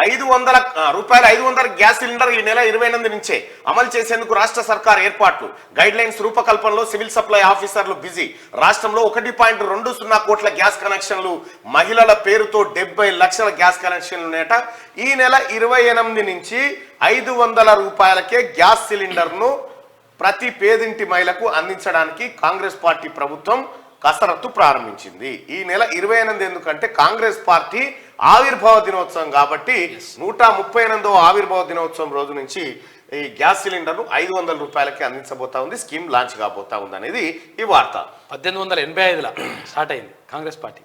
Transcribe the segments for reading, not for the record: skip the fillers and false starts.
500 gas cylinder ఈ నెల 28 నుంచే అమలు చేసేందుకు రాష్ట్ర సర్కార్ ఏర్పాట్లు. గైడ్ లైన్స్ రూపకల్పనలో సివిల్ సప్లై ఆఫీసర్లు బిజీ. రాష్ట్రంలో 1.20 కోట్ల గ్యాస్ కనెక్షన్లు, మహిళల పేరుతో 70 లక్షల గ్యాస్ కనెక్షన్లు నేట. ఈ నెల 28 నుంచి 500 రూపాయలకే గ్యాస్ సిలిండర్ను ప్రతి పేదింటి మహిళకు అందించడానికి కాంగ్రెస్ పార్టీ ప్రభుత్వం కసరత్తు ప్రారంభించింది. ఈ నెల 28 ఎందుకంటే కాంగ్రెస్ పార్టీ ఆవిర్భావ దినోత్సవం కాబట్టి 138వ ఆవిర్భావ దినోత్సవం రోజు నుంచి ఈ గ్యాస్ సిలిండర్ను 500 రూపాయలకి అందించబోతా ఉంది. స్కీమ్ లాంచ్ కాబోతా ఉంది అనేది ఈ వార్త. 1885లో స్టార్ట్ అయింది కాంగ్రెస్ పార్టీ.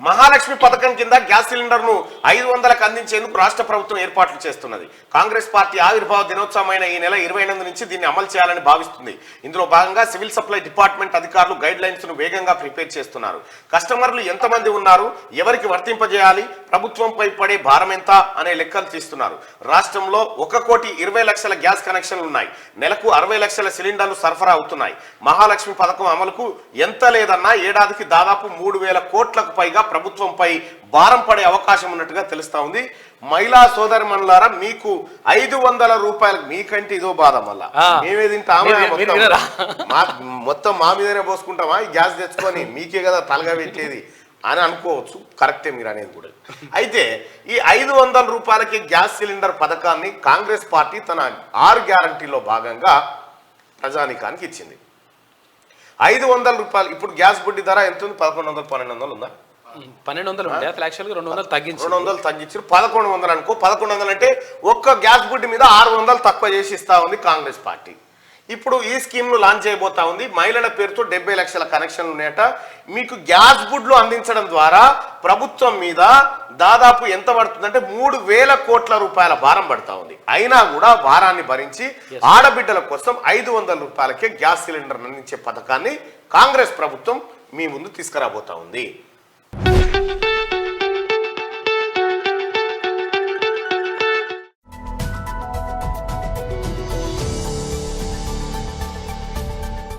మహాలక్ష్మి పథకం కింద గ్యాస్ సిలిండర్ను 500కు అందించేందుకు రాష్ట్ర ప్రభుత్వం ఏర్పాట్లు చేస్తున్నది. కాంగ్రెస్ పార్టీ ఆవిర్భావ దినోత్సవమైన ఈ నెల 28 నుంచి దీన్ని అమలు చేయాలని భావిస్తుంది. ఇందులో భాగంగా సివిల్ సప్లై డిపార్ట్మెంట్ అధికారులు గైడ్ లైన్స్ ను వేగంగా ప్రిపేర్ చేస్తున్నారు. కస్టమర్లు ఎంతమంది ఉన్నారు, ఎవరికి వర్తింపజేయాలి, ప్రభుత్వంపై పడే భారం ఎంత అనే లెక్కలు తీస్తున్నారు. రాష్ట్రంలో 1,20,00,000 గ్యాస్ కనెక్షన్లు ఉన్నాయి. నెలకు 60 లక్షల సిలిండర్లు సరఫరా అవుతున్నాయి. మహాలక్ష్మి పథకం అమలుకు ఎంత లేదన్నా ఏడాదికి దాదాపు 3,000 కోట్లకు పైగా ప్రభుత్వంపై భారం పడే అవకాశం ఉన్నట్టుగా తెలుస్తా ఉంది. మహిళా సోదరిమణులారా, మీకు 500 రూపాయలు మీకంటే ఇదో బాధ. మళ్ళా మేమే తింటామా, మొత్తం మా మీదనే పోసుకుంటామా ఈ గ్యాస్ తెచ్చుకొని, మీకే కదా తలగా పెట్టేది అని అనుకోవచ్చు. కరెక్టే మీరు అనేది కూడా. అయితే ఈ 500 రూపాయలకి గ్యాస్ సిలిండర్ పథకాన్ని కాంగ్రెస్ పార్టీ తన 6 గ్యారంటీలో భాగంగా ప్రజానీకానికి ఇచ్చింది. 500 రూపాయలు. ఇప్పుడు గ్యాస్ బుడ్డి ధర ఎంత ఉంది? 1100, 1200 ఉందా? 1200 ఉండే యాక్చువల్గా 200 తగ్గించారు. 1100 అనుకో. 1100 అంటే ఒక్క గ్యాస్ బుడ్డి మీద 600 తక్కువ చేసి ఇస్తా ఉంది కాంగ్రెస్ పార్టీ. ఇప్పుడు ఈ స్కీమ్ ను లాంచ్ చేయబోతా ఉంది. మహిళల పేరుతో 70 లక్షల కనెక్షన్లు ఉన్నాయట. మీకు గ్యాస్ బుడ్లు అందించడం ద్వారా ప్రభుత్వం మీద దాదాపు ఎంత పడుతుందంటే 3,000 కోట్ల రూపాయల భారం పడతా ఉంది. అయినా కూడా భారాన్ని భరించి ఆడబిడ్డల కోసం 500 రూపాయలకే గ్యాస్ సిలిండర్ అందించే పథకాన్ని కాంగ్రెస్ ప్రభుత్వం మీ ముందు తీసుకురాబోతా ఉంది.